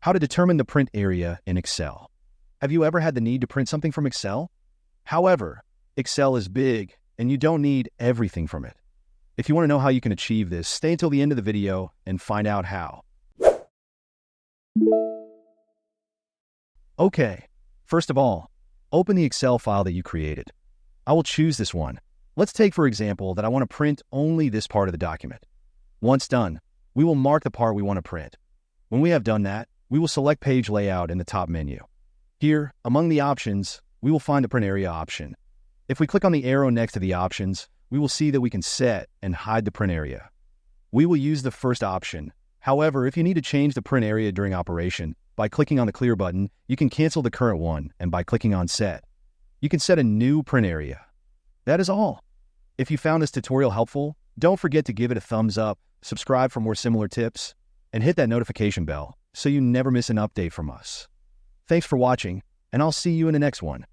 How to determine the print area in Excel. Have you ever had the need to print something from Excel? However, Excel is big and you don't need everything from it. If you want to know how you can achieve this, stay until the end of the video and find out how. Okay, first of all, open the Excel file that you created. I will choose this one. Let's take, for example, that I want to print only this part of the document. Once done, we will mark the part we want to print. When we have done that, we will select Page Layout in the top menu. Here, among the options, we will find the Print Area option. If we click on the arrow next to the options, we will see that we can set and hide the print area. We will use the first option. However, if you need to change the print area during operation, by clicking on the Clear button, you can cancel the current one, and by clicking on Set, you can set a new print area. That is all. If you found this tutorial helpful, don't forget to give it a thumbs up, subscribe for more similar tips, and hit that notification bell so you never miss an update from us. Thanks for watching, and I'll see you in the next one.